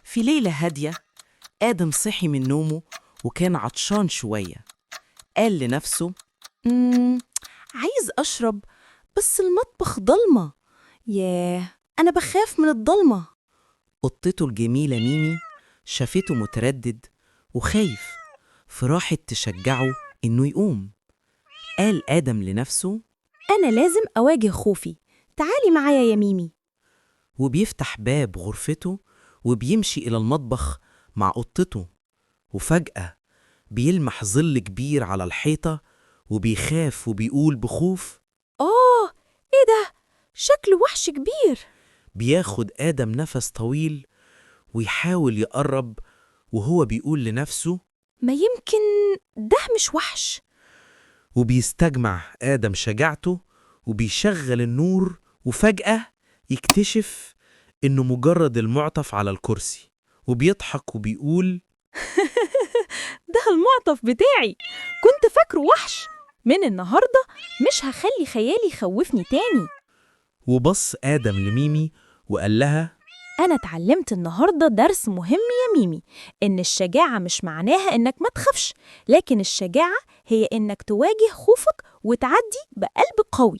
في ليلة هادية آدم صحي من نومه وكان عطشان شوية. قال لنفسه عايز أشرب، بس المطبخ ضلمة. ياه، أنا بخاف من الضلمة. قطته الجميلة ميمي شافته متردد وخايف، فراحت تشجعه إنه يقوم. قال آدم لنفسه أنا لازم أواجه خوفي، تعالي معايا يا ميمي. وبيفتح باب غرفته وبيمشي إلى المطبخ مع قطته، وفجأة بيلمح ظل كبير على الحيطة وبيخاف وبيقول بخوف إيه ده؟ شكله وحش كبير. بياخد آدم نفس طويل ويحاول يقرب، وهو بيقول لنفسه ما يمكن ده مش وحش. وبيستجمع آدم شجاعته وبيشغل النور، وفجأة يكتشف إنه مجرد المعطف على الكرسي، وبيضحك وبيقول ده المعطف بتاعي، كنت فاكره وحش. من النهاردة مش هخلي خيالي يخوفني تاني. وبص آدم لميمي وقال لها أنا اتعلمت النهاردة درس مهم يا ميمي، إن الشجاعة مش معناها إنك ما تخافش، لكن الشجاعة هي إنك تواجه خوفك وتعدي بقلب قوي.